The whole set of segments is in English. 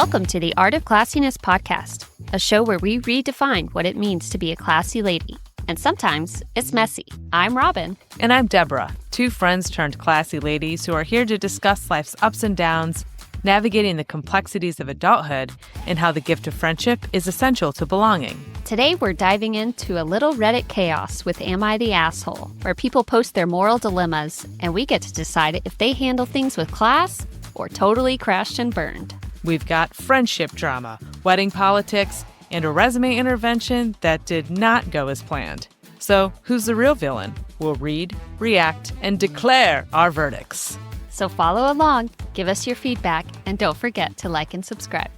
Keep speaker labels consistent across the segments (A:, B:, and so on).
A: Welcome to the Art of Classiness podcast, a show where we redefine what it means to be a classy lady. And sometimes it's messy. I'm Robin.
B: And I'm Deborah, two friends turned classy ladies who are here to discuss life's ups and downs, navigating the complexities of adulthood, and how the gift of friendship is essential to belonging.
A: Today we're diving into a little Reddit chaos with Am I the Asshole, where people post their moral dilemmas, and we get to decide if they handle things with class or totally crashed and burned.
B: We've got friendship drama, wedding politics, and a resume intervention that did not go as planned. So, who's the real villain? We'll read, react, and declare our verdicts.
A: So follow along, give us your feedback, and don't forget to like and subscribe.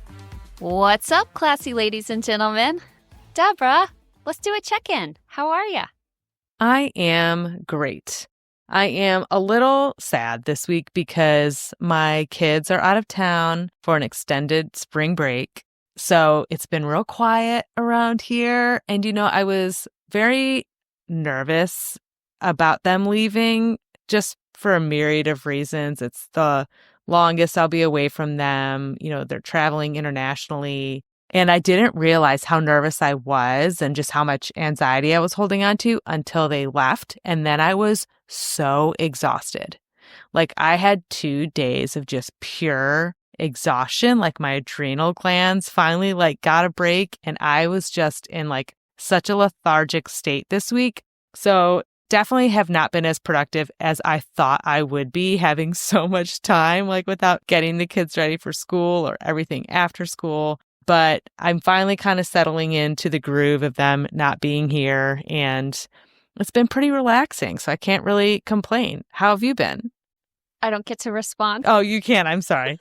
A: What's up, classy ladies and gentlemen? Deborah, let's do a check-in. How are ya?
B: I am great. I am a little sad this week because my kids are out of town for an extended spring break. So it's been real quiet around here. And, I was very nervous about them leaving just for a myriad of reasons. It's the longest I'll be away from them. They're traveling internationally. And I didn't realize how nervous I was and just how much anxiety I was holding on to until they left. And then I was so exhausted. Like I had 2 days of just pure exhaustion. Like my adrenal glands finally got a break. And I was just in such a lethargic state this week. So definitely have not been as productive as I thought I would be, having so much time without getting the kids ready for school or everything after school. But I'm finally kind of settling into the groove of them not being here, and it's been pretty relaxing, so I can't really complain. How have you been?
A: I don't get to respond.
B: Oh, you can. I'm sorry.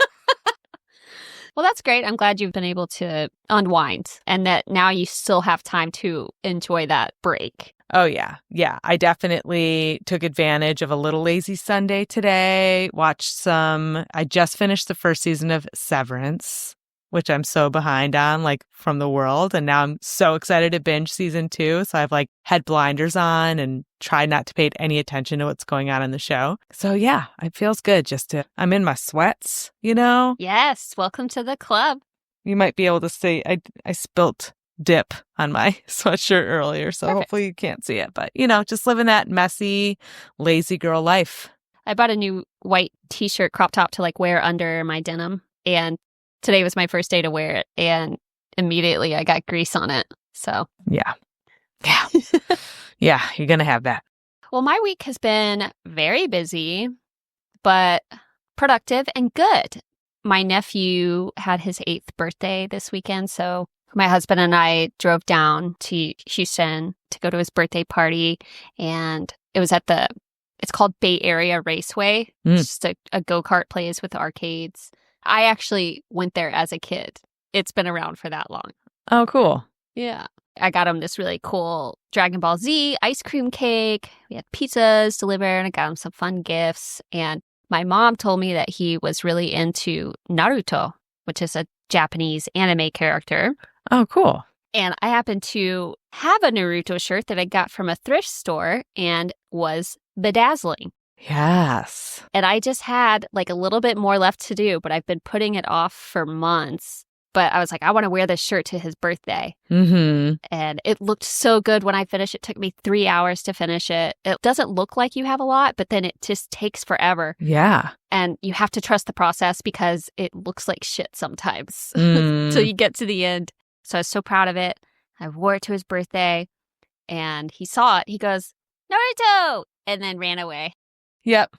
A: Well, that's great. I'm glad you've been able to unwind and that now you still have time to enjoy that break.
B: Oh, yeah. Yeah, I definitely took advantage of a little lazy Sunday today. I just finished the first season of Severance, which I'm so behind on, from the world. And now I'm so excited to binge season 2. So I've had blinders on and tried not to pay any attention to what's going on in the show. So yeah, it feels good I'm in my sweats,
A: Yes, welcome to the club.
B: You might be able to see, I spilt dip on my sweatshirt earlier. So
A: Perfect.
B: Hopefully you can't see it. But, just living that messy, lazy girl life.
A: I bought a new white t-shirt crop top to wear under my denim. And today was my first day to wear it, and immediately I got grease on it. So
B: Yeah. Yeah, you're going to have that.
A: Well, my week has been very busy, but productive and good. My nephew had his 8th birthday this weekend, so my husband and I drove down to Houston to go to his birthday party, and it was it's called Bay Area Raceway. It's just a go-kart place with arcades. I actually went there as a kid. It's been around for that long.
B: Oh, cool.
A: Yeah. I got him this really cool Dragon Ball Z ice cream cake. We had pizzas delivered, and I got him some fun gifts. And my mom told me that he was really into Naruto, which is a Japanese anime character.
B: Oh, cool.
A: And I happened to have a Naruto shirt that I got from a thrift store and was bedazzling.
B: Yes.
A: And I just had a little bit more left to do, but I've been putting it off for months. But I was I want to wear this shirt to his birthday.
B: Mm-hmm.
A: And it looked so good when I finished. It took me 3 hours to finish it. It doesn't look like you have a lot, but then it just takes forever.
B: Yeah.
A: And you have to trust the process because it looks like shit sometimes till you get to the end. So I was so proud of it. I wore it to his birthday and he saw it. He goes, "Naruto!" and then ran away.
B: Yep.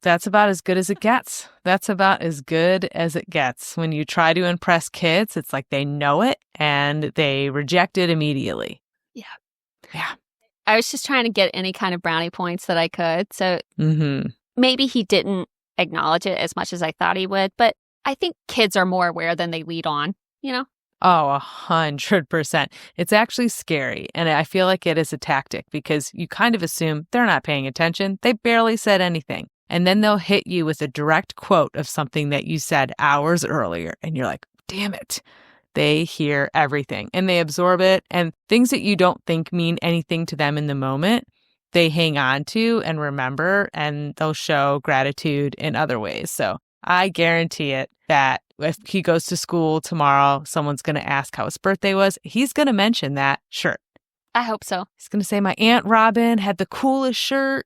B: That's about as good as it gets. That's about as good as it gets. When you try to impress kids, it's they know it and they reject it immediately. Yeah.
A: I was just trying to get any kind of brownie points that I could. So maybe he didn't acknowledge it as much as I thought he would. But I think kids are more aware than they lead on,
B: Oh, 100%. It's actually scary. And I feel like it is a tactic because you kind of assume they're not paying attention. They barely said anything. And then they'll hit you with a direct quote of something that you said hours earlier. And you're like, damn it. They hear everything and they absorb it. And things that you don't think mean anything to them in the moment, they hang on to and remember, and they'll show gratitude in other ways. So I guarantee it that if he goes to school tomorrow, someone's going to ask how his birthday was. He's going to mention that shirt.
A: I hope so.
B: He's going to say, my Aunt Robin had the coolest shirt.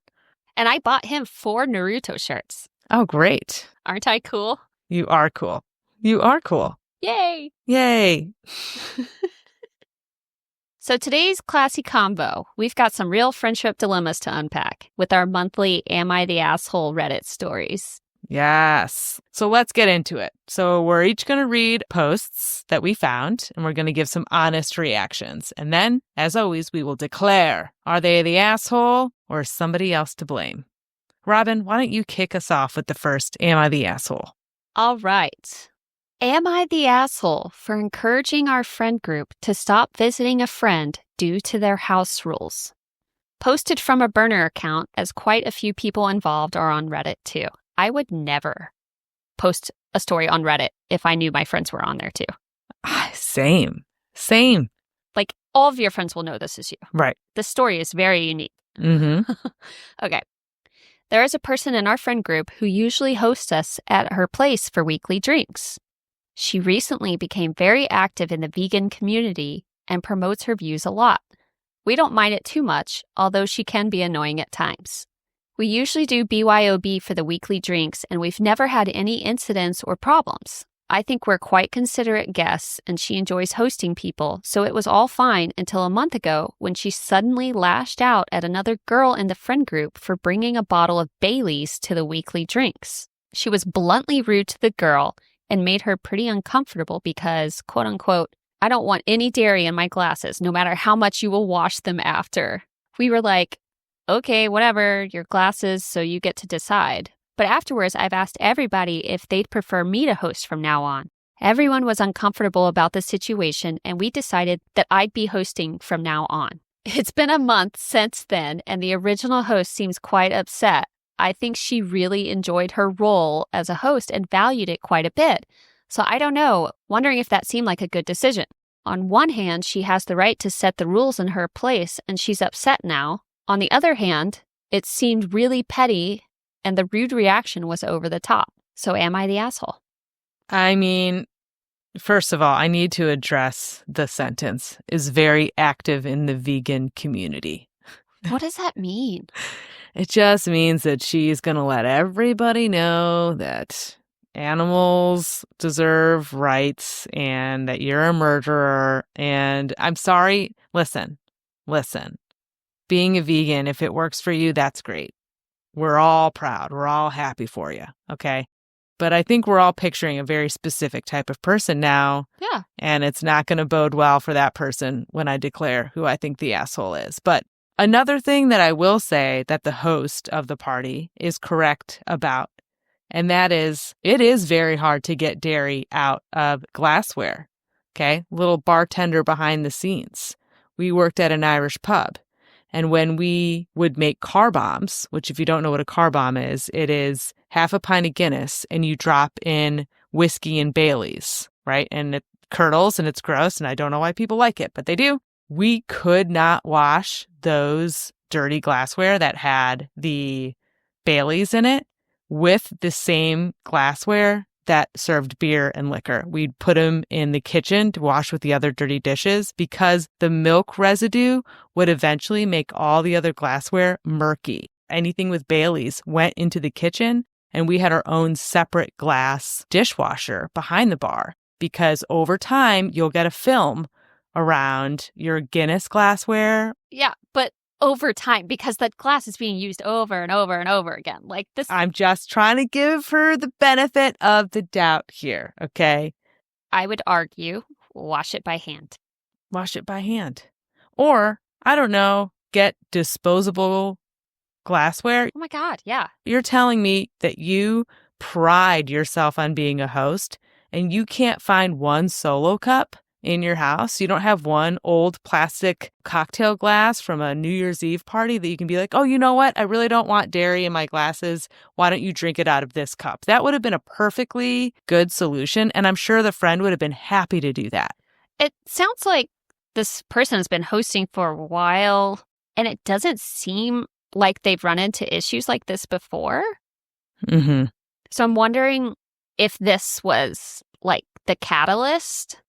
A: And I bought him 4 Naruto shirts.
B: Oh, great.
A: Aren't I cool?
B: You are cool. You are cool.
A: Yay.
B: Yay.
A: So today's classy combo, we've got some real friendship dilemmas to unpack with our monthly Am I the Asshole Reddit stories.
B: Yes. So let's get into it. So we're each going to read posts that we found, and we're going to give some honest reactions. And then, as always, we will declare, are they the asshole or is somebody else to blame? Robin, why don't you kick us off with the first Am I the Asshole?
A: All right. Am I the asshole for encouraging our friend group to stop visiting a friend due to their house rules? Posted from a burner account, as quite a few people involved are on Reddit too. I would never post a story on Reddit if I knew my friends were on there too.
B: Same.
A: Like, all of your friends will know this is you.
B: Right.
A: The story is very unique.
B: Mm-hmm.
A: Okay. There is a person in our friend group who usually hosts us at her place for weekly drinks. She recently became very active in the vegan community and promotes her views a lot. We don't mind it too much, although she can be annoying at times. We usually do BYOB for the weekly drinks, and we've never had any incidents or problems. I think we're quite considerate guests, and she enjoys hosting people, so it was all fine until a month ago when she suddenly lashed out at another girl in the friend group for bringing a bottle of Bailey's to the weekly drinks. She was bluntly rude to the girl and made her pretty uncomfortable because, quote unquote, I don't want any dairy in my glasses, no matter how much you will wash them after. We were like, okay, whatever, your glasses, so you get to decide. But afterwards, I've asked everybody if they'd prefer me to host from now on. Everyone was uncomfortable about the situation, and we decided that I'd be hosting from now on. It's been a month since then, and the original host seems quite upset. I think she really enjoyed her role as a host and valued it quite a bit. So I don't know, wondering if that seemed like a good decision. On one hand, she has the right to set the rules in her place, and she's upset now. On the other hand, it seemed really petty, and the rude reaction was over the top. So am I the asshole?
B: I mean, first of all, I need to address the sentence, is very active in the vegan community.
A: What does that mean?
B: It just means that she's going to let everybody know that animals deserve rights and that you're a murderer. And I'm sorry. Listen. Being a vegan, if it works for you, that's great. We're all proud. We're all happy for you. Okay. But I think we're all picturing a very specific type of person now.
A: Yeah.
B: And it's not going to bode well for that person when I declare who I think the asshole is. But another thing that I will say that the host of the party is correct about, and that is, it is very hard to get dairy out of glassware. Okay. Little bartender behind the scenes. We worked at an Irish pub. And when we would make car bombs, which if you don't know what a car bomb is, it is half a pint of Guinness and you drop in whiskey and Bailey's, right? And it curdles and it's gross and I don't know why people like it, but they do. We could not wash those dirty glassware that had the Bailey's in it with the same glassware that served beer and liquor. We'd put them in the kitchen to wash with the other dirty dishes because the milk residue would eventually make all the other glassware murky. Anything with Bailey's went into the kitchen, and we had our own separate glass dishwasher behind the bar because over time you'll get a film around your Guinness glassware.
A: Yeah, but over time, because that glass is being used over and over and over again. Like this.
B: I'm just trying to give her the benefit of the doubt here, okay?
A: I would argue, wash it by hand.
B: Wash it by hand. Or, I don't know, get disposable glassware.
A: Oh my God, yeah.
B: You're telling me that you pride yourself on being a host and you can't find one solo cup in your house? You don't have one old plastic cocktail glass from a New Year's Eve party that you can be like, oh, you know what? I really don't want dairy in my glasses. Why don't you drink it out of this cup? That would have been a perfectly good solution. And I'm sure the friend would have been happy to do that.
A: It sounds like this person has been hosting for a while, and it doesn't seem like they've run into issues like this before.
B: Mm-hmm.
A: So I'm wondering if this was like the catalyst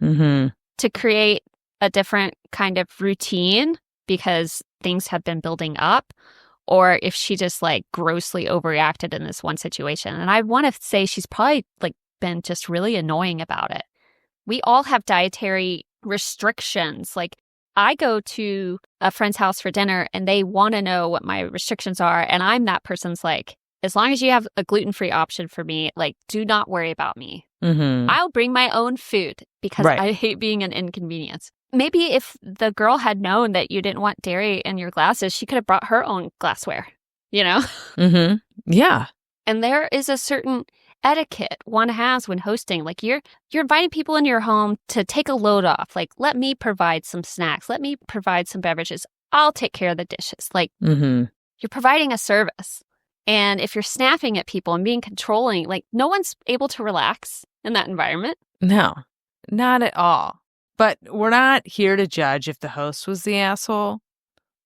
B: Mm-hmm.
A: to create a different kind of routine because things have been building up, or if she just like grossly overreacted in this one situation. And I want to say she's probably like been just really annoying about it. We all have dietary restrictions. Like I go to a friend's house for dinner and they want to know what my restrictions are. And I'm that person's like, as long as you have a gluten-free option for me, like do not worry about me.
B: Mm-hmm.
A: I'll bring my own food because
B: Right.
A: I hate being an inconvenience. Maybe if the girl had known that you didn't want dairy in your glasses, she could have brought her own glassware, you know?
B: Mm-hmm. Yeah.
A: And there is a certain etiquette one has when hosting. Like you're inviting people into your home to take a load off. Like, let me provide some snacks. Let me provide some beverages. I'll take care of the dishes. Like
B: Mm-hmm.
A: you're providing a service. And if you're snapping at people and being controlling, like no one's able to relax in that environment.
B: No, not at all. But we're not here to judge if the host was the asshole.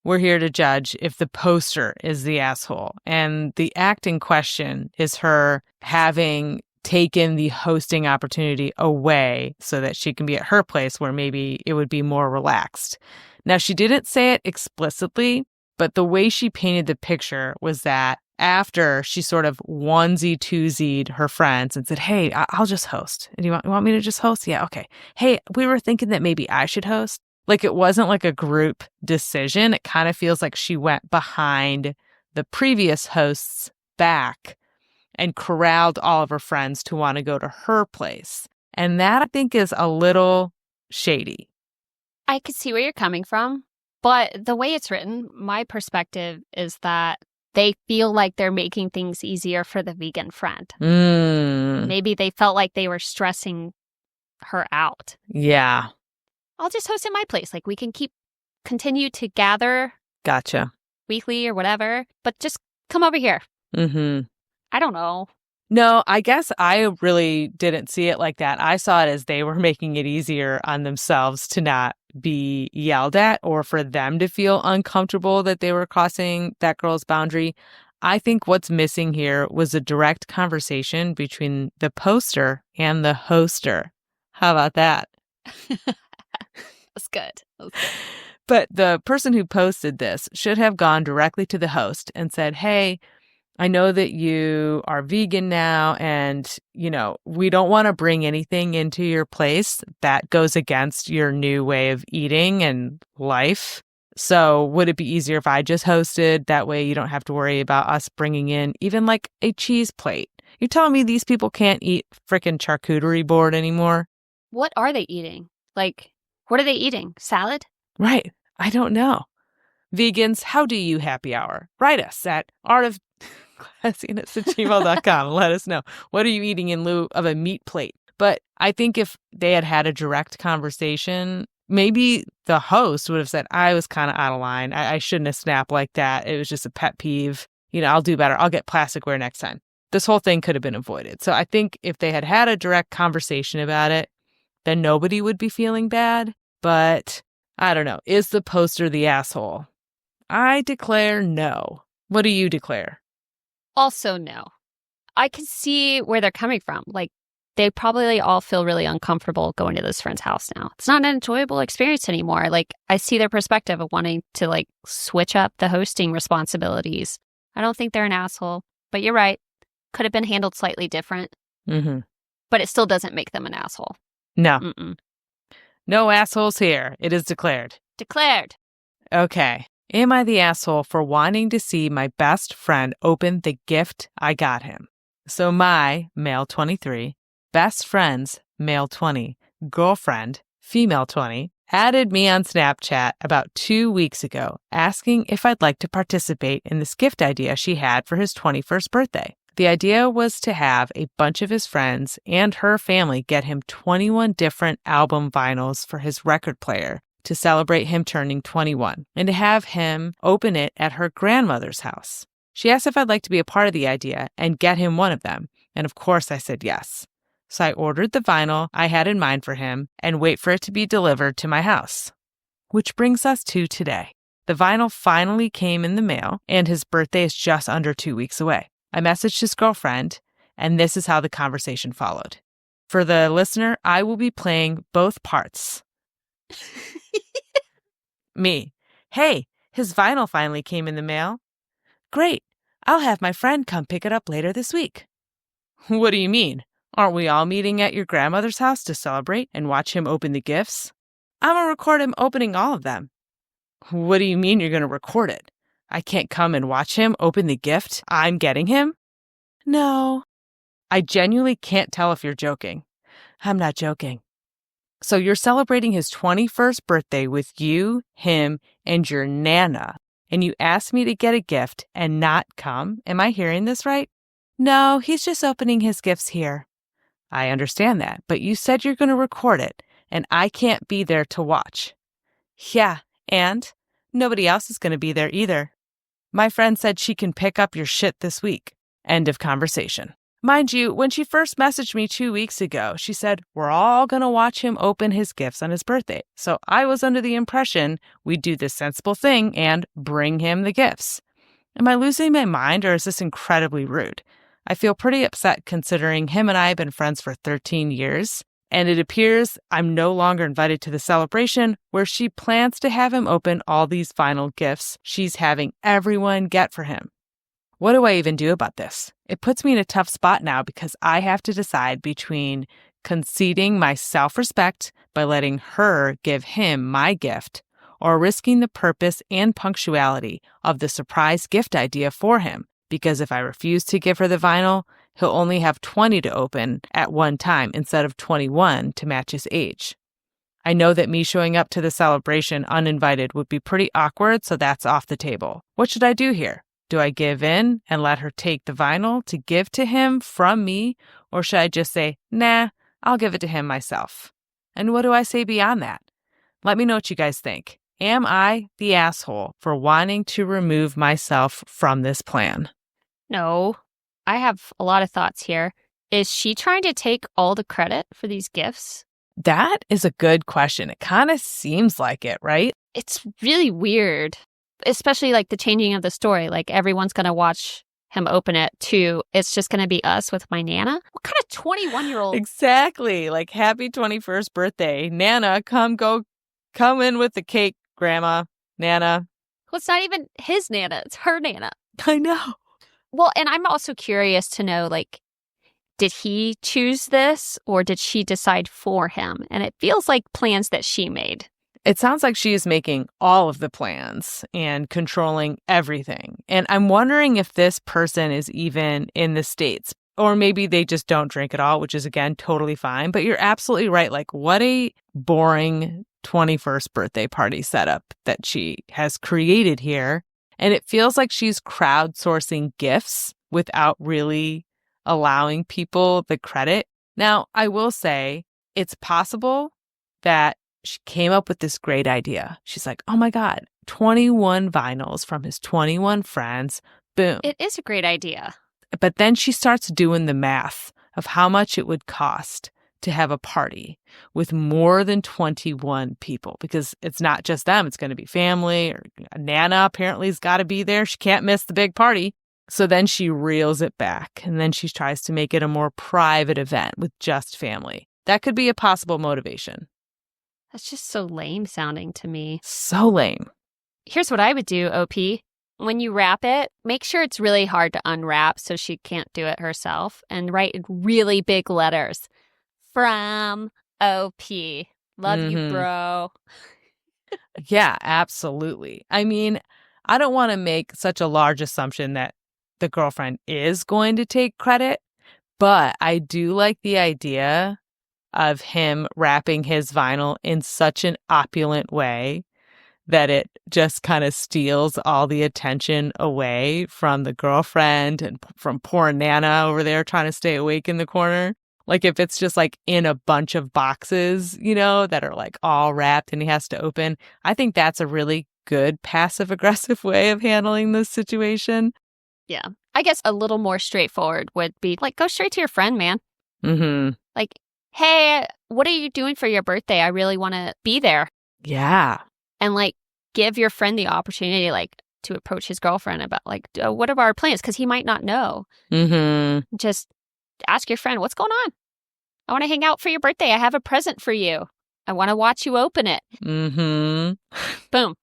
B: We're here to judge if the poster is the asshole. And the act in question is her having taken the hosting opportunity away so that she can be at her place where maybe it would be more relaxed. Now, she didn't say it explicitly, but the way she painted the picture was that after she sort of onesie-twosied her friends and said, hey, I'll just host. Do you want me to just host? Yeah, okay. Hey, we were thinking that maybe I should host. Like it wasn't like a group decision. It kind of feels like she went behind the previous host's back and corralled all of her friends to want to go to her place. And that I think is a little shady.
A: I could see where you're coming from, but the way it's written, my perspective is that they feel like they're making things easier for the vegan friend. Maybe they felt like they were stressing her out.
B: Yeah.
A: I'll just host at my place. Like we can continue to gather.
B: Gotcha.
A: Weekly or whatever, but just come over here.
B: Mm-hmm.
A: I don't know.
B: No, I guess I really didn't see it like that. I saw it as they were making it easier on themselves to not be yelled at or for them to feel uncomfortable that they were crossing that girl's boundary. I think what's missing here was a direct conversation between the poster and the hoster. How about that?
A: That's good.
B: But the person who posted this should have gone directly to the host and said, hey, I know that you are vegan now and, we don't want to bring anything into your place that goes against your new way of eating and life. So would it be easier if I just hosted? That way you don't have to worry about us bringing in even like a cheese plate. You're telling me these people can't eat frickin' charcuterie board anymore?
A: What are they eating? Like, what are they eating? Salad?
B: Right. I don't know. Vegans, how do you happy hour? Write us at artofclassiness@gmail.com. Let us know. What are you eating in lieu of a meat plate? But I think if they had had a direct conversation, maybe the host would have said, I was kind of out of line. I shouldn't have snapped like that. It was just a pet peeve. I'll do better. I'll get plasticware next time. This whole thing could have been avoided. So I think if they had had a direct conversation about it, then nobody would be feeling bad. But I don't know. Is the poster the asshole? I declare no. What do you declare?
A: Also no. I can see where they're coming from. Like, they probably all feel really uncomfortable going to this friend's house now. It's not an enjoyable experience anymore. Like, I see their perspective of wanting to, like, switch up the hosting responsibilities. I don't think they're an asshole. But you're right. Could have been handled slightly different.
B: Mm-hmm.
A: But it still doesn't make them an asshole.
B: No.
A: Mm-mm.
B: No assholes here. It is declared.
A: Declared.
B: Okay. Am I the asshole for wanting to see my best friend open the gift I got him? So my, male 23, best friend's, male 20, girlfriend, female 20, added me on Snapchat about 2 weeks ago, asking if I'd like to participate in this gift idea she had for his 21st birthday. The idea was to have a bunch of his friends and her family get him 21 different album vinyls for his record player to celebrate him turning 21, and to have him open it at her grandmother's house. She asked if I'd like to be a part of the idea and get him one of them, and of course I said yes. So I ordered the vinyl I had in mind for him and wait for it to be delivered to my house. Which brings us to today. The vinyl finally came in the mail, and his birthday is just under 2 weeks away. I messaged his girlfriend, and this is how the conversation followed. For the listener, I will be playing both parts. Me. Hey, his vinyl finally came in the mail. Great. I'll have my friend come pick it up later this week. What do you mean? Aren't we all meeting at your grandmother's house to celebrate and watch him open the gifts? I'm going to record him opening all of them. What do you mean you're going to record it? I can't come and watch him open the gift I'm getting him? No. I genuinely can't tell if you're joking. I'm not joking. So you're celebrating his 21st birthday with you, him, and your Nana, and you asked me to get a gift and not come? Am I hearing this right? No, he's just opening his gifts here. I understand that, but you said you're going to record it, and I can't be there to watch. Yeah, and nobody else is going to be there either. My friend said she can pick up your shit this week. End of conversation. Mind you, when she first messaged me 2 weeks ago, she said, we're all going to watch him open his gifts on his birthday. So I was under the impression we'd do this sensible thing and bring him the gifts. Am I losing my mind, or is this incredibly rude? I feel pretty upset considering him and I have been friends for 13 years, and it appears I'm no longer invited to the celebration where she plans to have him open all these vinyl gifts she's having everyone get for him. What do I even do about this? It puts me in a tough spot now because I have to decide between conceding my self-respect by letting her give him my gift or risking the purpose and punctuality of the surprise gift idea for him. Because if I refuse to give her the vinyl, he'll only have 20 to open at one time instead of 21 to match his age. I know that me showing up to the celebration uninvited would be pretty awkward, so that's off the table. What should I do here? Do I give in and let her take the vinyl to give to him from me, or should I just say, nah, I'll give it to him myself? And what do I say beyond that? Let me know what you guys think. Am I the asshole for wanting to remove myself from this plan?
A: No, I have a lot of thoughts here. Is she trying to take all the credit for these gifts?
B: That is a good question. It kind of seems like it, right?
A: It's really weird, especially like the changing of the story. Like everyone's going to watch him open it too. It's just going to be us with my Nana. What kind of 21-year-old?
B: Exactly. Like, happy 21st birthday. Nana, come in with the cake, Grandma. Nana.
A: Well, it's not even his Nana. It's her Nana.
B: I know.
A: Well, and I'm also curious to know, like, did he choose this or did she decide for him? And it feels like plans that she made.
B: It sounds like she is making all of the plans and controlling everything. And I'm wondering if this person is even in the States, or maybe they just don't drink at all, which is, again, totally fine. But you're absolutely right. Like, what a boring 21st birthday party setup that she has created here. And it feels like she's crowdsourcing gifts without really allowing people the credit. Now, I will say it's possible that she came up with this great idea. She's like, oh my God, 21 vinyls from his 21 friends. Boom.
A: It is a great idea.
B: But then she starts doing the math of how much it would cost to have a party with more than 21 people, because it's not just them. It's going to be family, or Nana apparently has got to be there. She can't miss the big party. So then she reels it back, and then she tries to make it a more private event with just family. That could be a possible motivation.
A: That's just so lame sounding to me.
B: So lame.
A: Here's what I would do, OP. When you wrap it, make sure it's really hard to unwrap so she can't do it herself, and write in really big letters. From OP. Love you, bro.
B: Yeah, absolutely. I mean, I don't want to make such a large assumption that the girlfriend is going to take credit, but I do like the idea of him wrapping his vinyl in such an opulent way that it just kind of steals all the attention away from the girlfriend and from poor Nana over there trying to stay awake in the corner. Like, if it's just like in a bunch of boxes, you know, that are like all wrapped and he has to open, I think that's a really good passive aggressive way of handling this situation.
A: Yeah. I guess a little more straightforward would be like, go straight to your friend, man.
B: Mm-hmm.
A: Like, hey, what are you doing for your birthday? I really want to be there.
B: Yeah.
A: And like, give your friend the opportunity, like, to approach his girlfriend about like, what are our plans? Because he might not know.
B: Mm-hmm.
A: Just ask your friend, what's going on? I want to hang out for your birthday. I have a present for you. I want to watch you open it.
B: Mm-hmm.
A: Boom.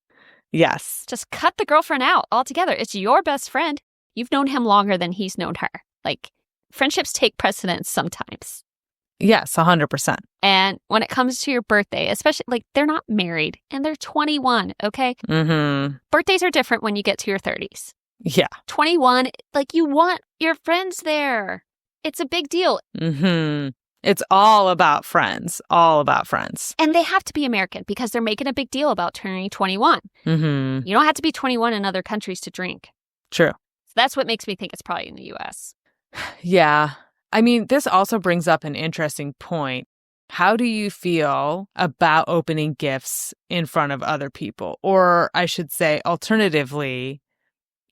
B: Yes.
A: Just cut the girlfriend out altogether. It's your best friend. You've known him longer than he's known her. Like, friendships take precedence sometimes.
B: Yes, 100%.
A: And when it comes to your birthday, especially, like, they're not married and they're 21, okay?
B: Mm-hmm.
A: Birthdays are different when you get to your 30s.
B: Yeah.
A: 21, like, you want your friends there. It's a big deal.
B: Mm-hmm. It's all about friends. All about friends.
A: And they have to be American because they're making a big deal about turning 21.
B: Mm-hmm.
A: You don't have to be 21 in other countries to drink.
B: True.
A: So that's what makes me think it's probably in the U.S.
B: Yeah. I mean, this also brings up an interesting point. How do you feel about opening gifts in front of other people? Or I should say, alternatively,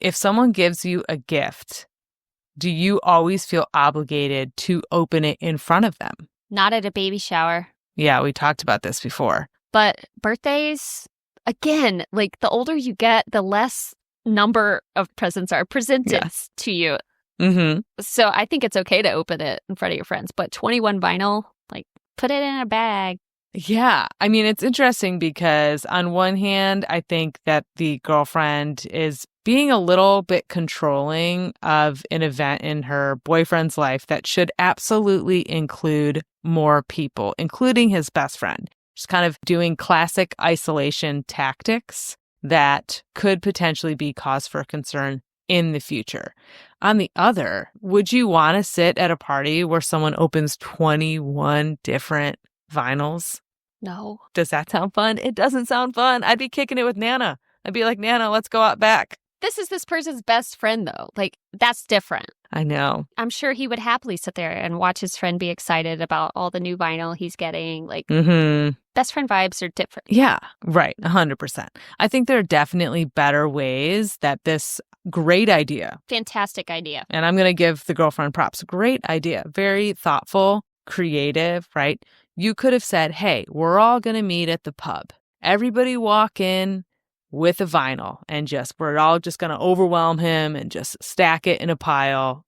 B: if someone gives you a gift, do you always feel obligated to open it in front of them?
A: Not at a baby shower.
B: Yeah, we talked about this before.
A: But birthdays, again, like the older you get, the less number of presents are presented to you.
B: Mm-hmm.
A: So I think it's okay to open it in front of your friends. But 21 vinyl, like, put it in a bag.
B: Yeah. I mean, it's interesting because on one hand, I think that the girlfriend is being a little bit controlling of an event in her boyfriend's life that should absolutely include more people, including his best friend. She's kind of doing classic isolation tactics that could potentially be cause for concern in the future. On the other, would you want to sit at a party where someone opens 21 different vinyls?
A: No.
B: Does that sound fun? It doesn't sound fun. I'd be kicking it with Nana. I'd be like, Nana, let's go out back.
A: This is this person's best friend, though. Like, that's different.
B: I know.
A: I'm sure he would happily sit there and watch his friend be excited about all the new vinyl he's getting. Like, best friend vibes are different.
B: Yeah, right. 100%. I think there are definitely better ways that this great idea.
A: Fantastic idea.
B: And I'm going to give the girlfriend props. Great idea. Very thoughtful, creative, right? You could have said, hey, we're all going to meet at the pub. Everybody walk in with a vinyl and we're all just going to overwhelm him and just stack it in a pile,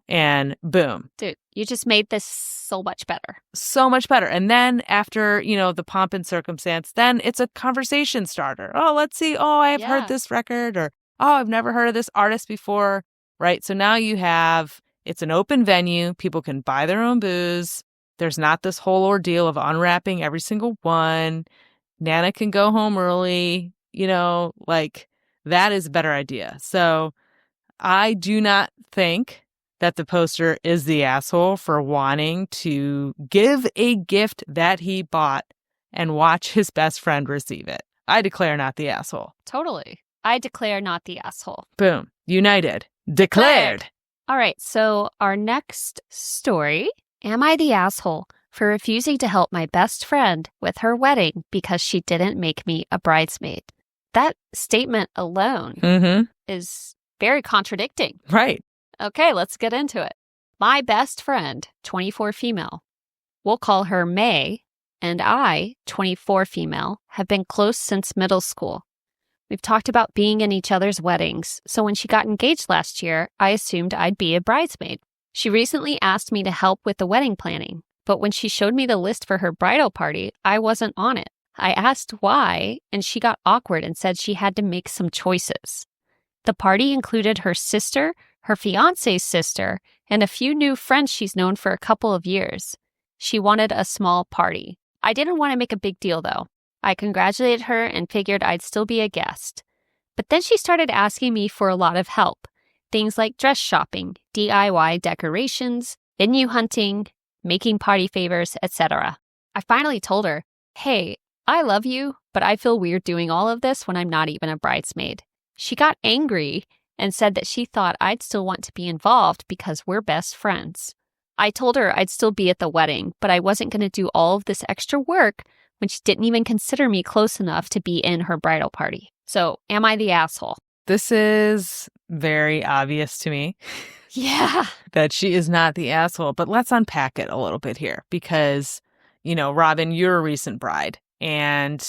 B: and boom.
A: Dude, you just made this so much better.
B: So much better. And then after, the pomp and circumstance, then it's a conversation starter. Oh, let's see. Oh, I have heard this record, or, oh, I've never heard of this artist before, right? So now it's an open venue. People can buy their own booze. There's not this whole ordeal of unwrapping every single one. Nana can go home early. That is a better idea. So I do not think that the poster is the asshole for wanting to give a gift that he bought and watch his best friend receive it. I declare not the asshole.
A: Totally. I declare not the asshole.
B: Boom. United. Declared.
A: All right. So our next story, am I the asshole for refusing to help my best friend with her wedding because she didn't make me a bridesmaid? That statement alone is very contradicting.
B: Right.
A: Okay, let's get into it. My best friend, 24 female, we'll call her May, and I, 24 female, have been close since middle school. We've talked about being in each other's weddings, so when she got engaged last year, I assumed I'd be a bridesmaid. She recently asked me to help with the wedding planning, but when she showed me the list for her bridal party, I wasn't on it. I asked why, and she got awkward and said she had to make some choices. The party included her sister, her fiance's sister, and a few new friends she's known for a couple of years. She wanted a small party. I didn't want to make a big deal, though. I congratulated her and figured I'd still be a guest. But then she started asking me for a lot of help. Things like dress shopping, DIY decorations, venue hunting, making party favors, etc. I finally told her, hey, I love you, but I feel weird doing all of this when I'm not even a bridesmaid. She got angry and said that she thought I'd still want to be involved because we're best friends. I told her I'd still be at the wedding, but I wasn't going to do all of this extra work when she didn't even consider me close enough to be in her bridal party. So, am I the asshole?
B: This is very obvious to me.
A: Yeah.
B: That she is not the asshole, but let's unpack it a little bit here because, Robin, you're a recent bride. And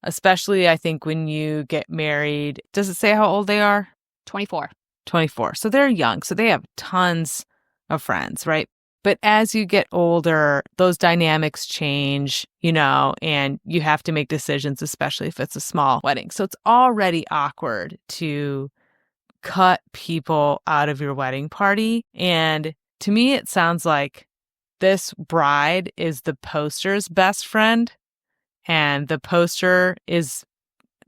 B: especially, I think, when you get married, does it say how old they are?
A: 24.
B: 24. So they're young. So they have tons of friends, right? But as you get older, those dynamics change, and you have to make decisions, especially if it's a small wedding. So it's already awkward to cut people out of your wedding party. And to me, it sounds like this bride is the poster's best friend, and the poster is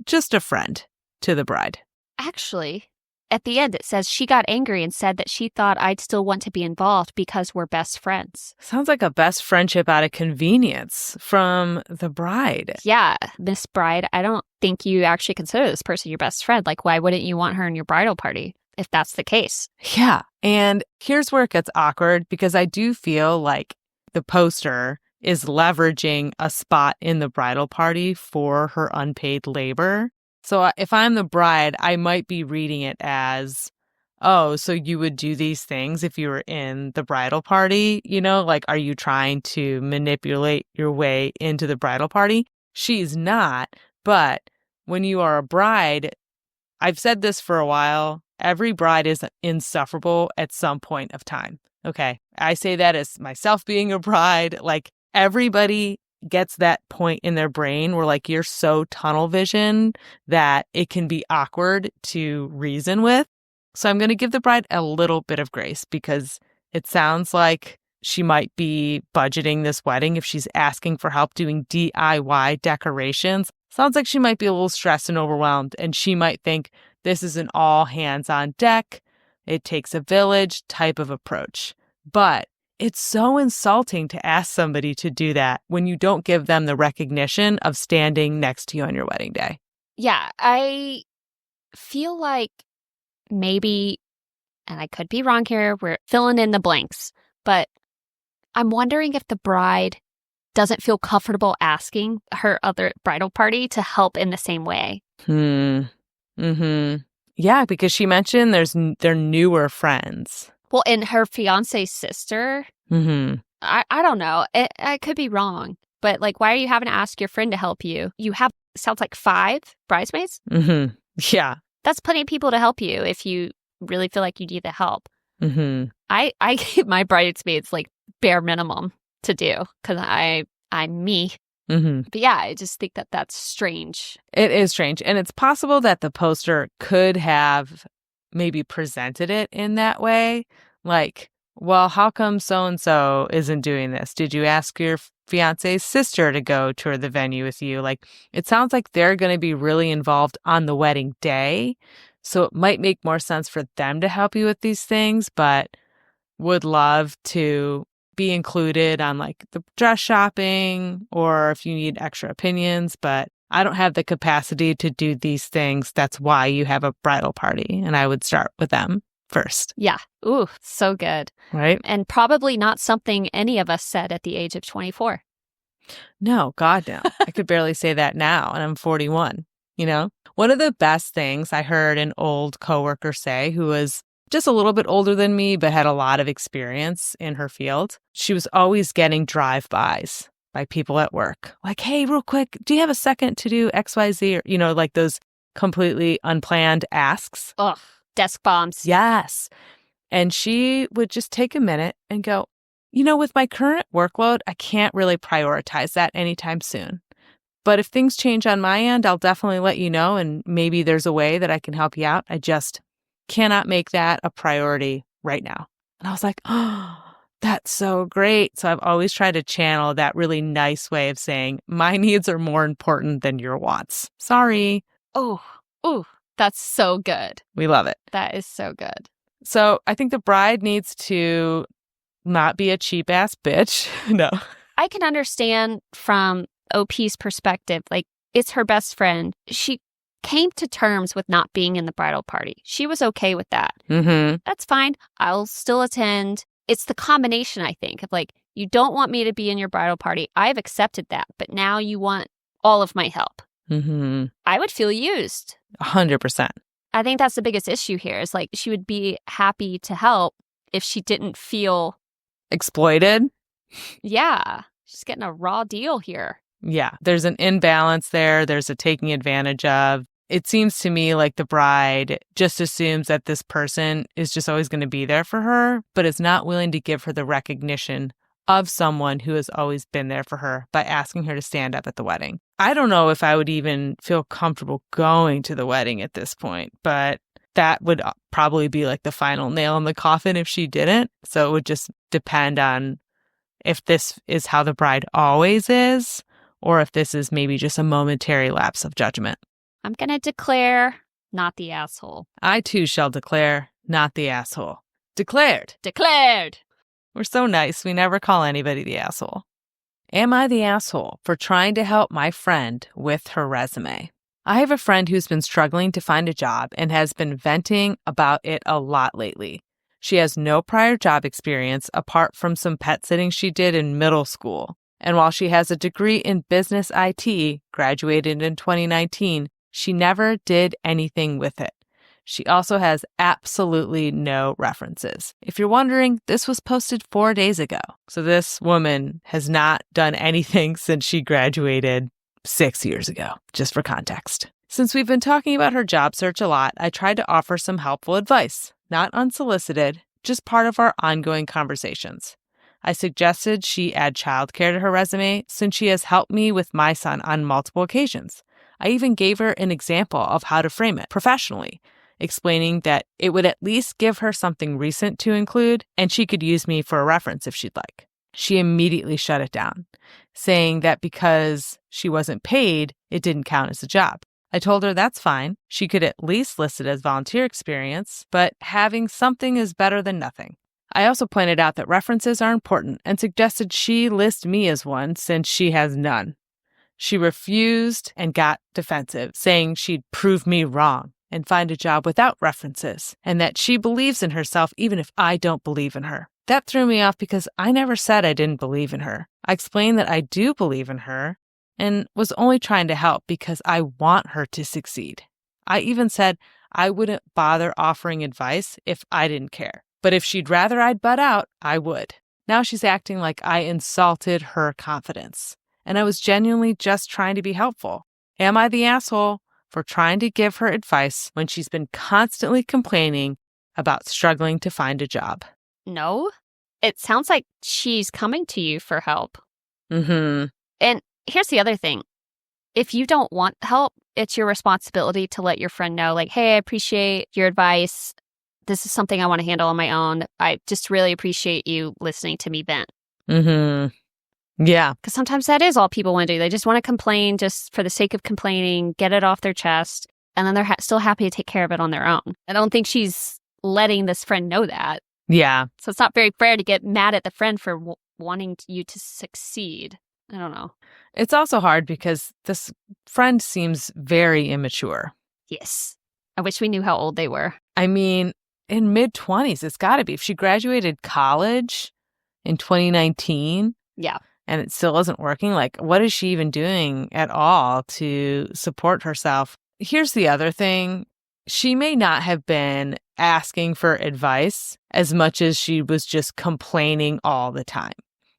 B: just a friend to the bride.
A: Actually, at the end, it says she got angry and said that she thought I'd still want to be involved because we're best friends.
B: Sounds like a best friendship out of convenience from the bride.
A: Yeah, Miss Bride, I don't think you actually consider this person your best friend. Like, why wouldn't you want her in your bridal party if that's the case?
B: Yeah. And here's where it gets awkward, because I do feel like the poster is leveraging a spot in the bridal party for her unpaid labor. So if I'm the bride, I might be reading it as, oh, so you would do these things if you were in the bridal party? Like, are you trying to manipulate your way into the bridal party? She's not. But when you are a bride, I've said this for a while, every bride is insufferable at some point of time. Okay. I say that as myself being a bride. Like, everybody gets that point in their brain where, like, you're so tunnel vision that it can be awkward to reason with. So I'm going to give the bride a little bit of grace, because it sounds like she might be budgeting this wedding if she's asking for help doing DIY decorations. Sounds like she might be a little stressed and overwhelmed, and she might think this is an all hands on deck, it takes a village type of approach. But it's so insulting to ask somebody to do that when you don't give them the recognition of standing next to you on your wedding day.
A: Yeah, I feel like maybe, and I could be wrong here, we're filling in the blanks, but I'm wondering if the bride doesn't feel comfortable asking her other bridal party to help in the same way.
B: Yeah, because she mentioned they're newer friends.
A: Well, and her fiance's sister, I don't know. I could be wrong. But, like, why are you having to ask your friend to help you? You have, sounds like 5 bridesmaids?
B: Yeah.
A: That's plenty of people to help you if you really feel like you need the help. I give my bridesmaids, like, bare minimum to do, because I'm me. But yeah, I just think that that's strange.
B: It is strange. And it's possible that the poster could have maybe presented it in that way. Like, well, how come so-and-so isn't doing this? Did you ask your fiance's sister to go tour the venue with you? Like, it sounds like they're going to be really involved on the wedding day. So it might make more sense for them to help you with these things, but would love to be included on, like, the dress shopping, or if you need extra opinions, but I don't have the capacity to do these things. That's why you have a bridal party. And I would start with them first.
A: Yeah. Ooh, so good.
B: Right?
A: And probably not something any of us said at the age of 24.
B: No, God, no. I could barely say that now, and I'm 41, One of the best things I heard an old coworker say, who was just a little bit older than me, but had a lot of experience in her field. She was always getting drive-bys by people at work. Like, hey, real quick, do you have a second to do XYZ? Or, like those completely unplanned asks.
A: Ugh, desk bombs.
B: Yes. And she would just take a minute and go, with my current workload, I can't really prioritize that anytime soon. But if things change on my end, I'll definitely let you know. And maybe there's a way that I can help you out. I just cannot make that a priority right now. And I was like, oh, that's so great. So I've always tried to channel that really nice way of saying, my needs are more important than your wants. Sorry.
A: Oh, that's so good.
B: We love it.
A: That is so good.
B: So I think the bride needs to not be a cheap ass bitch. No.
A: I can understand from OP's perspective, like, it's her best friend. She came to terms with not being in the bridal party. She was okay with that. That's fine. I'll still attend. It's the combination, I think, of, like, you don't want me to be in your bridal party. I've accepted that, but now you want all of my help. I would feel used.
B: 100%.
A: I think that's the biggest issue here, is, like, she would be happy to help if she didn't feel
B: exploited.
A: Yeah. She's getting a raw deal here.
B: Yeah. There's an imbalance there. There's a taking advantage of. it seems to me like the bride just assumes that this person is just always going to be there for her, but is not willing to give her the recognition of someone who has always been there for her by asking her to stand up at the wedding. I don't know if I would even feel comfortable going to the wedding at this point, but that would probably be like the final nail in the coffin if she didn't. So it would just depend on if this is how the bride always is, or if this is maybe just a momentary lapse of judgment.
A: I'm going to declare not the asshole.
B: I too shall declare not the asshole. Declared.
A: Declared.
B: We're so nice, we never call anybody the asshole. Am I the asshole for trying to help my friend with her resume? I have a friend who's been struggling to find a job and has been venting about it a lot lately. She has no prior job experience apart from some pet sitting she did in middle school. And while she has a degree in business IT, graduated in 2019, she never did anything with it. She also has absolutely no references. If you're wondering, this was posted 4 days ago. So this woman has not done anything since she graduated 6 years ago, just for context. Since we've been talking about her job search a lot, I tried to offer some helpful advice, not unsolicited, just part of our ongoing conversations. I suggested she add childcare to her resume since she has helped me with my son on multiple occasions. I even gave her an example of how to frame it professionally, explaining that it would at least give her something recent to include, and she could use me for a reference if she'd like. She immediately shut it down, saying that because she wasn't paid, it didn't count as a job. I told her that's fine. She could at least list it as volunteer experience, but having something is better than nothing. I also pointed out that references are important and suggested she list me as one since she has none. She refused and got defensive, saying she'd prove me wrong and find a job without references, and that she believes in herself even if I don't believe in her. That threw me off because I never said I didn't believe in her. I explained that I do believe in her and was only trying to help because I want her to succeed. I even said I wouldn't bother offering advice if I didn't care, but if she'd rather I'd butt out, I would. Now she's acting like I insulted her confidence, and I was genuinely just trying to be helpful. Am I the asshole for trying to give her advice when she's been constantly complaining about struggling to find a job?
A: No. It sounds like she's coming to you for help.
B: Mm-hmm.
A: And here's the other thing. If you don't want help, it's your responsibility to let your friend know, like, hey, I appreciate your advice. This is something I want to handle on my own. I just really appreciate you listening to me vent.
B: Mm-hmm. Yeah.
A: Because sometimes that is all people want to do. They just want to complain just for the sake of complaining, get it off their chest, and then they're still happy to take care of it on their own. I don't think she's letting this friend know that.
B: Yeah.
A: So it's not very fair to get mad at the friend for wanting you to succeed. I don't know.
B: It's also hard because this friend seems very immature.
A: Yes. I wish we knew how old they were.
B: I mean, in mid-20s, it's got to be. If she graduated college in 2019.
A: Yeah.
B: And it still isn't working, like, what is she even doing at all to support herself? Here's the other thing. She may not have been asking for advice as much as she was just complaining all the time.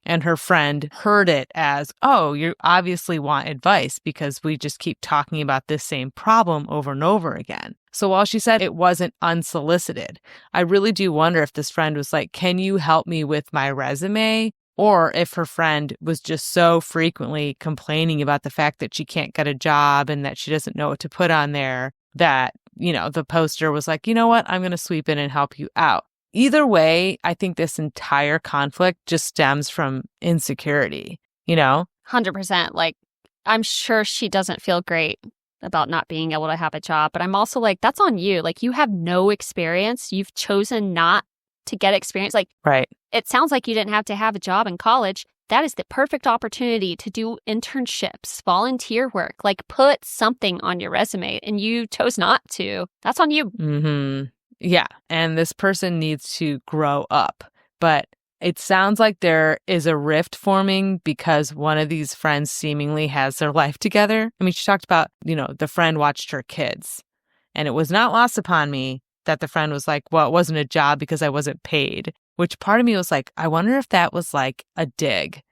B: And her friend heard it as, oh, you obviously want advice because we just keep talking about this same problem over and over again. So while she said it wasn't unsolicited, I really do wonder if this friend was like, can you help me with my resume? Or if her friend was just so frequently complaining about the fact that she can't get a job and that she doesn't know what to put on there that, you know, the poster was like, you know what, I'm going to sweep in and help you out. Either way, I think this entire conflict just stems from insecurity, you know?
A: 100%. Like, I'm sure she doesn't feel great about not being able to have a job, but I'm also like, that's on you. Like, you have no experience. You've chosen not to get experience. Like,
B: right.
A: It sounds like you didn't have to have a job in college. That is the perfect opportunity to do internships, volunteer work, like put something on your resume, and you chose not to. That's on you.
B: Mm-hmm. Yeah. And this person needs to grow up. But it sounds like there is a rift forming because one of these friends seemingly has their life together. I mean, she talked about, you know, the friend watched her kids. And it was not lost upon me that the friend was like, well, it wasn't a job because I wasn't paid. Which part of me was like, I wonder if that was like a dig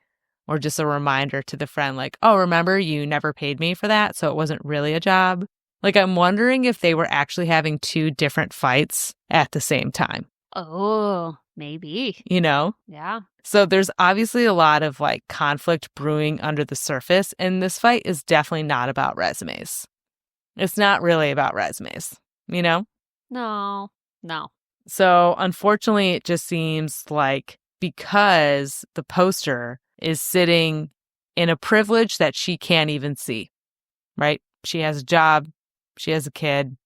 B: or just a reminder to the friend, like, oh, remember you never paid me for that, so it wasn't really a job. Like, I'm wondering if they were actually having two different fights at the same time.
A: Oh, maybe.
B: You know?
A: Yeah.
B: So there's obviously a lot of like conflict brewing under the surface, and this fight is definitely not about resumes. It's not really about resumes, you know?
A: No.
B: So unfortunately, it just seems like because the poster is sitting in a privilege that she can't even see, right? She has a job, she has a kid,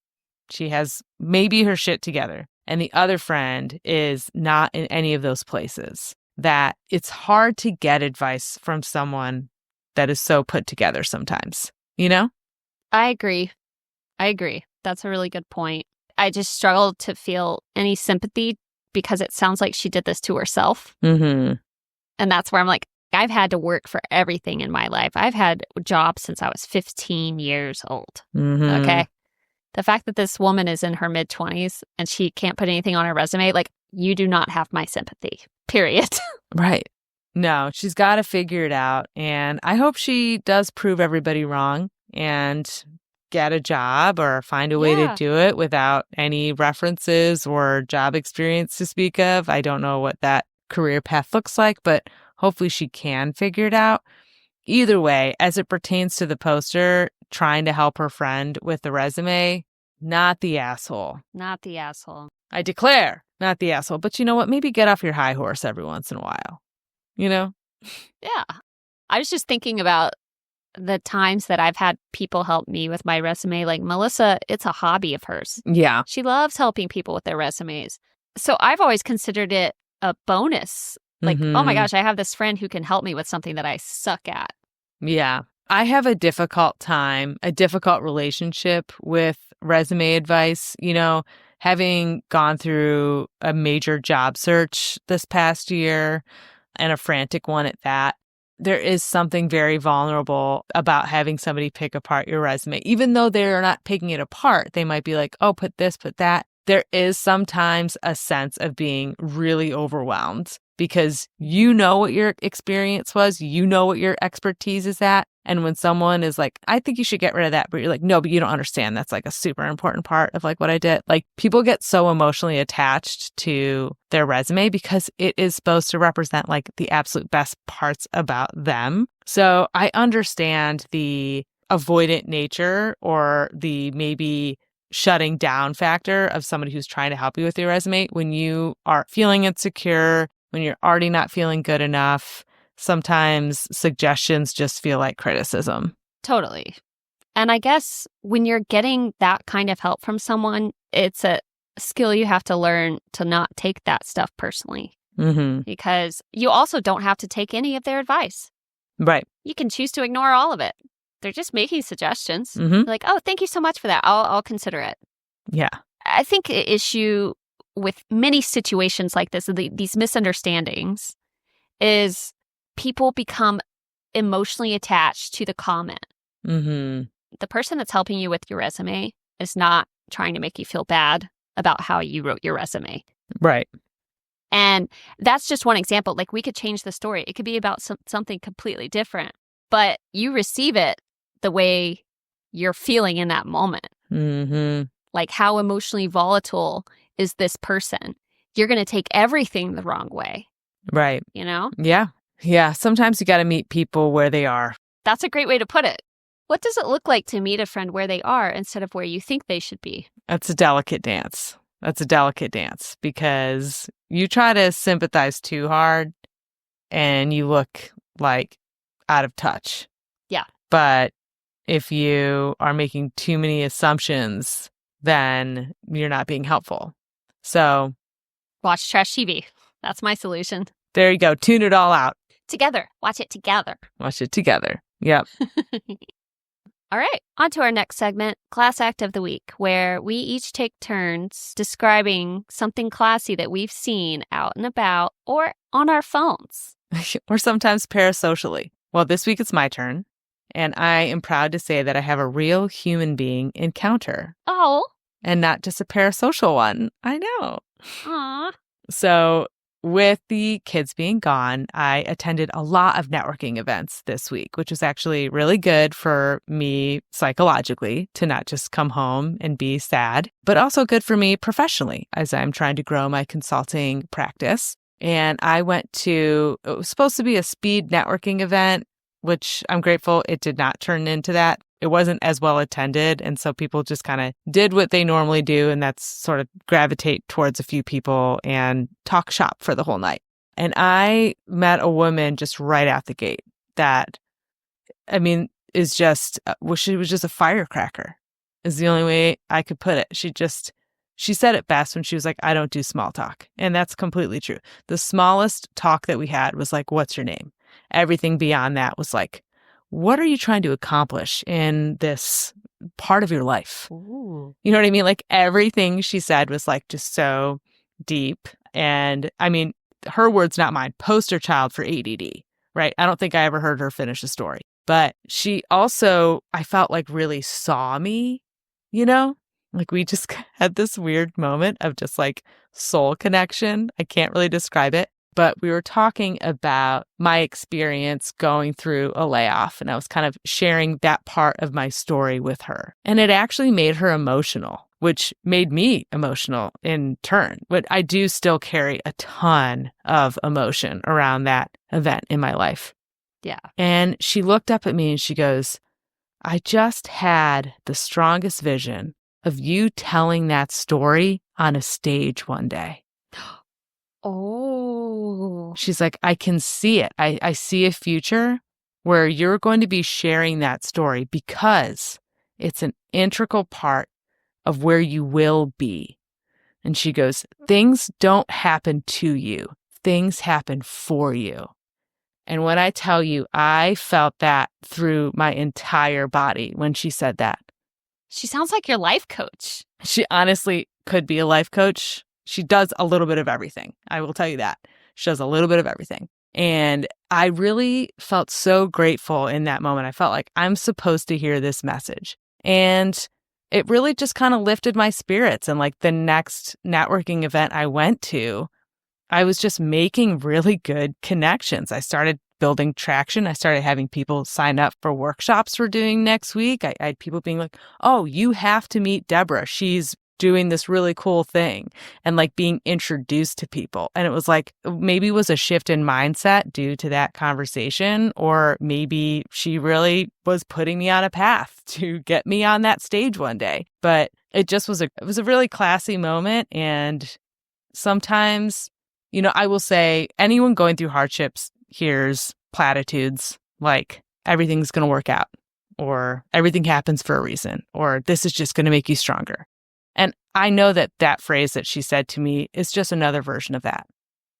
B: she has maybe her shit together, and the other friend is not in any of those places, that it's hard to get advice from someone that is so put together sometimes, you know?
A: I agree. That's a really good point. I just struggle to feel any sympathy because it sounds like she did this to herself.
B: Mm-hmm.
A: And that's where I'm like, I've had to work for everything in my life. I've had jobs since I was 15 years old.
B: Mm-hmm.
A: Okay. The fact that this woman is in her mid-20s and she can't put anything on her resume, like, you do not have my sympathy, period.
B: Right. No, she's got to figure it out. And I hope she does prove everybody wrong and get a job or find a way to do it without any references or job experience to speak of. I don't know what that career path looks like, but hopefully she can figure it out. Either way, as it pertains to the poster, trying to help her friend with the resume, not the asshole.
A: Not the asshole.
B: I declare, not the asshole. But you know what? Maybe get off your high horse every once in a while. You know?
A: Yeah. I was just thinking about the times that I've had people help me with my resume. Like Melissa, it's a hobby of hers.
B: Yeah.
A: She loves helping people with their resumes. So I've always considered it a bonus. Like, oh my gosh, I have this friend who can help me with something that I suck at.
B: Yeah. I have a difficult relationship with resume advice. You know, having gone through a major job search this past year and a frantic one at that, there is something very vulnerable about having somebody pick apart your resume. Even though they're not picking it apart, they might be like, oh, put this, put that. There is sometimes a sense of being really overwhelmed because you know what your experience was, you know what your expertise is at. And when someone is like, I think you should get rid of that, but you're like, no, but you don't understand. That's like a super important part of like what I did. Like people get so emotionally attached to their resume because it is supposed to represent like the absolute best parts about them. So I understand the avoidant nature or the maybe shutting down factor of somebody who's trying to help you with your resume when you are feeling insecure, when you're already not feeling good enough. Sometimes suggestions just feel like criticism.
A: Totally. And I guess when you're getting that kind of help from someone, it's a skill you have to learn to not take that stuff personally.
B: Mm-hmm.
A: Because you also don't have to take any of their advice.
B: Right.
A: You can choose to ignore all of it. They're just making suggestions.
B: Mm-hmm.
A: Like, oh, thank you so much for that. I'll consider it.
B: Yeah.
A: I think the issue with many situations like this, these misunderstandings, is people become emotionally attached to the comment.
B: Mm-hmm.
A: The person that's helping you with your resume is not trying to make you feel bad about how you wrote your resume.
B: Right.
A: And that's just one example. Like, we could change the story. It could be about something completely different, but you receive it the way you're feeling in that moment.
B: Mm-hmm.
A: Like, how emotionally volatile is this person? You're going to take everything the wrong way.
B: Right.
A: You know?
B: Yeah. Yeah. Sometimes you got to meet people where they are.
A: That's a great way to put it. What does it look like to meet a friend where they are instead of where you think they should be?
B: That's a delicate dance. Because you try to sympathize too hard and you look like out of touch.
A: Yeah.
B: But if you are making too many assumptions, then you're not being helpful. So
A: watch trash TV. That's my solution.
B: There you go. Tune it all out.
A: Together. Watch it together.
B: Yep.
A: All right. On to our next segment, Class Act of the Week, where we each take turns describing something classy that we've seen out and about or on our phones.
B: Or sometimes parasocially. Well, this week it's my turn. And I am proud to say that I have a real human being encounter.
A: Oh.
B: And not just a parasocial one. I know.
A: Aw.
B: So with the kids being gone, I attended a lot of networking events this week, which was actually really good for me psychologically to not just come home and be sad, but also good for me professionally as I'm trying to grow my consulting practice. And I went to, it was supposed to be a speed networking event, which I'm grateful it did not turn into that. It wasn't as well attended. And so people just kind of did what they normally do. And that's sort of gravitate towards a few people and talk shop for the whole night. And I met a woman just right out the gate that, I mean, is just, well, she was just a firecracker is the only way I could put it. She said it best when she was like, I don't do small talk. And that's completely true. The smallest talk that we had was like, what's your name? Everything beyond that was like, what are you trying to accomplish in this part of your life?
A: Ooh.
B: You know what I mean? Like everything she said was like just so deep. And I mean, her words, not mine, poster child for ADD, right? I don't think I ever heard her finish a story. But she also, I felt like really saw me, you know? Like we just had this weird moment of just like soul connection. I can't really describe it. But we were talking about my experience going through a layoff, and I was kind of sharing that part of my story with her. And it actually made her emotional, which made me emotional in turn. But I do still carry a ton of emotion around that event in my life.
A: Yeah.
B: And she looked up at me and she goes, I just had the strongest vision of you telling that story on a stage one day.
A: Oh.
B: She's like, I can see it. I see a future where you're going to be sharing that story because it's an integral part of where you will be. And she goes, things don't happen to you. Things happen for you. And when I tell you, I felt that through my entire body when she said that.
A: She sounds like your life coach.
B: She honestly could be a life coach. She does a little bit of everything. I will tell you that. She does a little bit of everything. And I really felt so grateful in that moment. I felt like I'm supposed to hear this message. And it really just kind of lifted my spirits. And like the next networking event I went to, I was just making really good connections. I started building traction. I started having people sign up for workshops we're doing next week. I had people being like, oh, you have to meet Deborah. She's doing this really cool thing, and like being introduced to people. And it was like, maybe it was a shift in mindset due to that conversation, or maybe she really was putting me on a path to get me on that stage one day. But it just was it was a really classy moment. And sometimes, you know, I will say anyone going through hardships hears platitudes like everything's going to work out, or everything happens for a reason, or this is just going to make you stronger. And I know that that phrase that she said to me is just another version of that.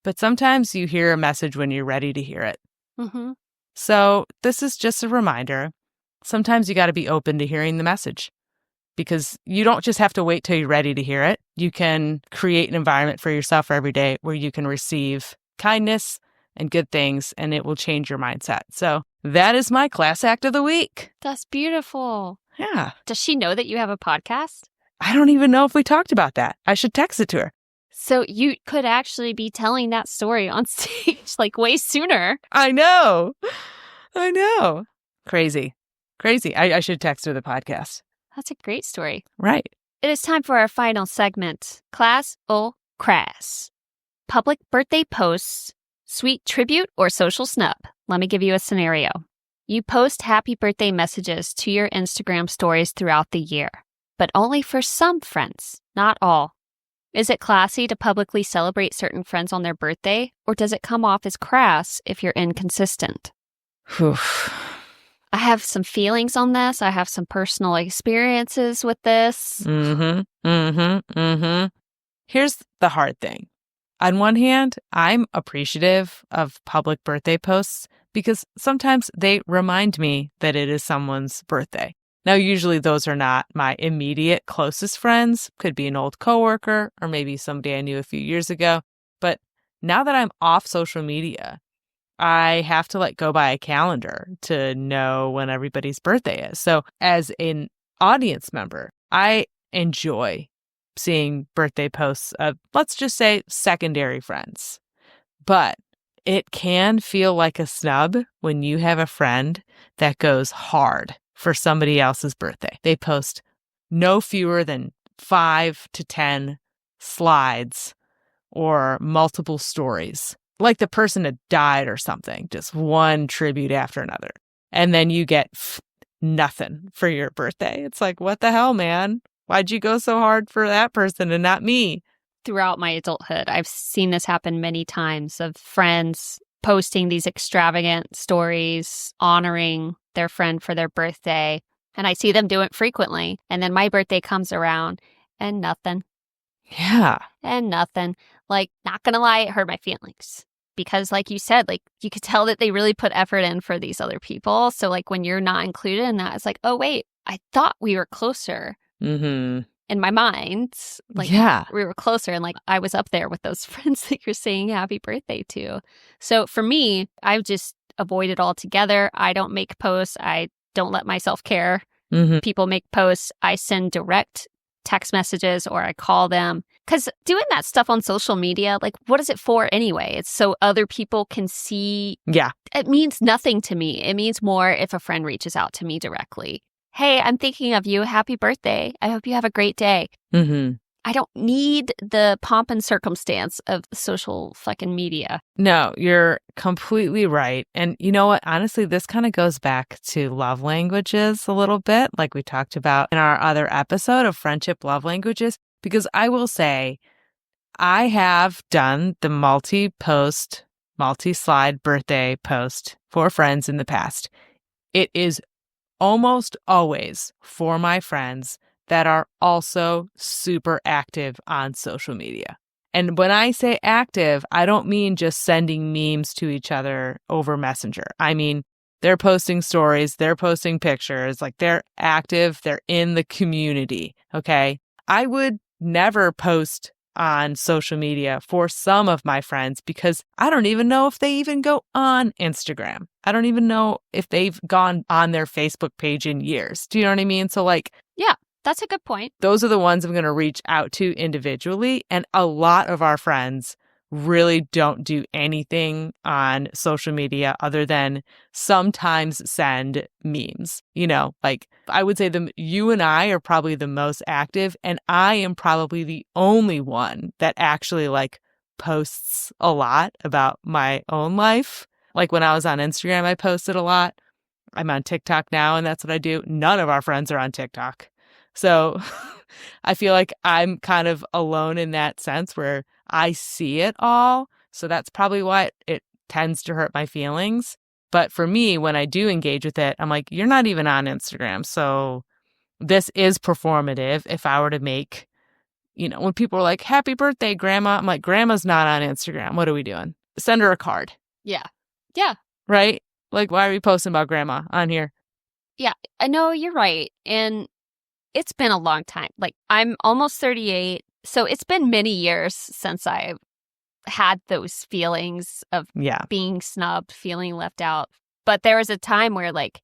B: But sometimes you hear a message when you're ready to hear it.
A: Mm-hmm.
B: So this is just a reminder. Sometimes you got to be open to hearing the message, because you don't just have to wait till you're ready to hear it. You can create an environment for yourself every day where you can receive kindness and good things, and it will change your mindset. So that is my class act of the week.
A: That's beautiful.
B: Yeah.
A: Does she know that you have a podcast?
B: I don't even know if we talked about that. I should text it to her.
A: So you could actually be telling that story on stage like way sooner.
B: I know. Crazy. I should text her the podcast.
A: That's a great story.
B: Right.
A: It is time for our final segment, Class or Crass. Public birthday posts, sweet tribute, or social snub. Let me give you a scenario. You post happy birthday messages to your Instagram stories throughout the year, but only for some friends, not all. Is it classy to publicly celebrate certain friends on their birthday, or does it come off as crass if you're inconsistent? I have some feelings on this. I have some personal experiences with this.
B: Here's the hard thing. On one hand, I'm appreciative of public birthday posts because sometimes they remind me that it is someone's birthday. Now, usually those are not my immediate closest friends. Could be an old coworker or maybe somebody I knew a few years ago. But now that I'm off social media, I have to go by a calendar to know when everybody's birthday is. So as an audience member, I enjoy seeing birthday posts of, let's just say, secondary friends. But it can feel like a snub when you have a friend that goes hard for somebody else's birthday. They post no fewer than 5 to 10 slides or multiple stories, like the person had died or something, just one tribute after another. And then you get nothing for your birthday. It's like, what the hell, man? Why'd you go so hard for that person and not me?
A: Throughout my adulthood, I've seen this happen many times of friends posting these extravagant stories honoring their friend for their birthday. And I see them do it frequently. And then my birthday comes around and nothing.
B: Yeah.
A: And nothing. Like, not gonna lie, it hurt my feelings. Because like you said, like you could tell that they really put effort in for these other people. So like when you're not included in that, it's like, oh wait, I thought we were closer.
B: Mm-hmm.
A: In my mind, like we were closer and like I was up there with those friends that you're saying happy birthday to. So for me, I've just avoided altogether. I don't make posts. I don't let myself care.
B: Mm-hmm.
A: People make posts. I send direct text messages or I call them. Because doing that stuff on social media, like what is it for anyway? It's so other people can see.
B: Yeah.
A: It means nothing to me. It means more if a friend reaches out to me directly. Hey, I'm thinking of you. Happy birthday. I hope you have a great day.
B: Mm-hmm.
A: I don't need the pomp and circumstance of social fucking media.
B: No, you're completely right. And you know what? Honestly, this kind of goes back to love languages a little bit, like we talked about in our other episode of friendship love languages, because I will say I have done the multi-post, multi-slide birthday post for friends in the past. It is almost always for my friends that are also super active on social media. And when I say active, I don't mean just sending memes to each other over Messenger. I mean, they're posting stories, they're posting pictures, like they're active, they're in the community, okay? I would never post on social media for some of my friends because I don't even know if they even go on Instagram. I don't even know if they've gone on their Facebook page in years. Do you know what I mean? So like,
A: yeah, that's a good point.
B: Those are the ones I'm going to reach out to individually. And a lot of our friends really don't do anything on social media other than sometimes send memes. You know, like I would say you and I are probably the most active, and I am probably the only one that actually like posts a lot about my own life. Like when I was on Instagram, I posted a lot. I'm on TikTok now, and that's what I do. None of our friends are on TikTok. So I feel like I'm kind of alone in that sense where I see it all. So that's probably why it tends to hurt my feelings. But for me, when I do engage with it, I'm like, you're not even on Instagram. So this is performative. If I were to make, when people are like, happy birthday, grandma, I'm like, grandma's not on Instagram. What are we doing? Send her a card.
A: Yeah. Yeah.
B: Right? Like, why are we posting about grandma on here?
A: Yeah, I know you're right. And it's been a long time. Like, I'm almost 38. So it's been many years since I had those feelings of being snubbed, feeling left out. But there was a time where, like,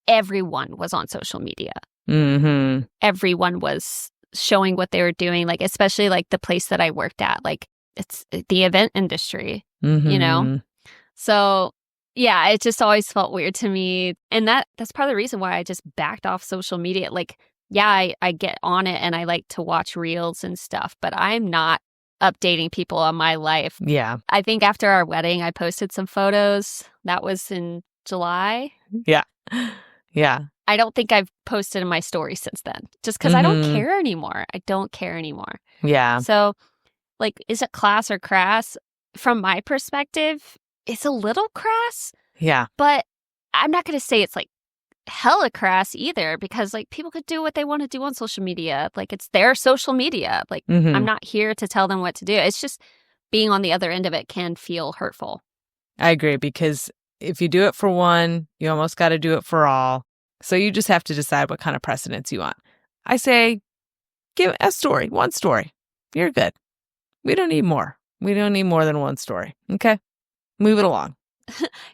A: everyone was on social media.
B: Mm-hmm.
A: Everyone was showing what they were doing, like, especially, like, the place that I worked at. Like, it's the event industry, So, yeah, it just always felt weird to me. And that's part of the reason why I just backed off social media. Like, yeah, I get on it and I like to watch reels and stuff, but I'm not updating people on my life.
B: Yeah.
A: I think after our wedding, I posted some photos. That was in July.
B: Yeah. Yeah.
A: I don't think I've posted in my story since then, just because I don't care anymore. I don't care anymore.
B: Yeah.
A: So, like, is it class or crass? From my perspective, it's a little crass.
B: Yeah.
A: But I'm not going to say it's like hella crass either, because like people could do what they want to do on social media. Like, it's their social media. Like, I'm not here to tell them what to do. It's just being on the other end of it can feel hurtful.
B: I agree, because if you do it for one, you almost got to do it for all. So you just have to decide what kind of precedence you want. I say, give a story, one story. You're good. We don't need more. We don't need more than one story. Okay? Move it along.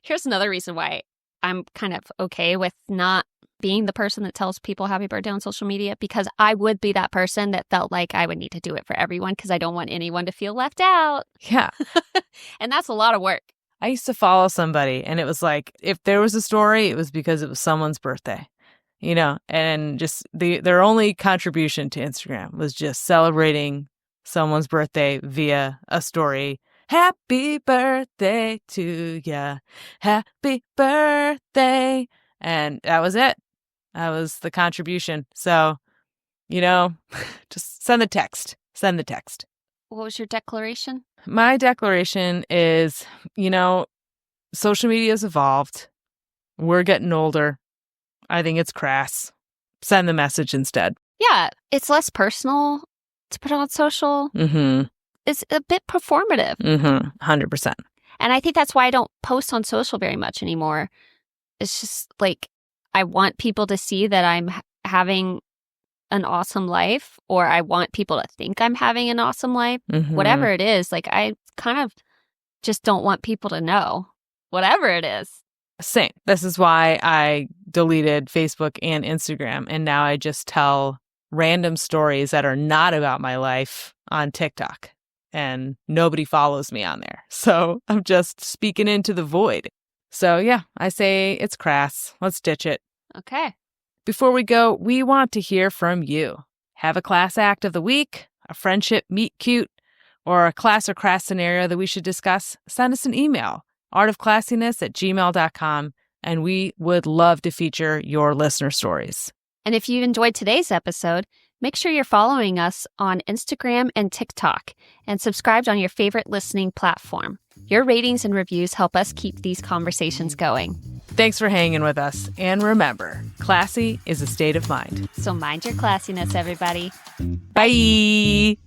A: Here's another reason why I'm kind of okay with not being the person that tells people happy birthday on social media, because I would be that person that felt like I would need to do it for everyone because I don't want anyone to feel left out.
B: Yeah.
A: And that's a lot of work.
B: I used to follow somebody and it was like, if there was a story, it was because it was someone's birthday, you know, and just their only contribution to Instagram was just celebrating someone's birthday via a story. Happy birthday to ya. Happy birthday. And that was it. That was the contribution. So, you know, just send the text. Send the text.
A: What was your declaration?
B: My declaration is, you know, social media has evolved. We're getting older. I think it's crass. Send the message instead.
A: Yeah, it's less personal to put on social.
B: Mm-hmm.
A: It's a bit performative.
B: Mm-hmm. 100%.
A: And I think that's why I don't post on social very much anymore. It's just like, I want people to see that I'm having an awesome life, or I want people to think I'm having an awesome life.
B: Mm-hmm.
A: Whatever it is, like, I kind of just don't want people to know. Whatever it is.
B: Same. This is why I deleted Facebook and Instagram, and now I just tell random stories that are not about my life on TikTok, and nobody follows me on there. So I'm just speaking into the void. So yeah, I say it's crass. Let's ditch it.
A: Okay.
B: Before we go, we want to hear from you. Have a class act of the week, a friendship meet cute, or a class or crass scenario that we should discuss? Send us an email, artofclassiness@gmail.com, and we would love to feature your listener stories.
A: And if you enjoyed today's episode, make sure you're following us on Instagram and TikTok, and subscribed on your favorite listening platform. Your ratings and reviews help us keep these conversations going.
B: Thanks for hanging with us. And remember, classy is a state of mind.
A: So mind your classiness, everybody.
B: Bye.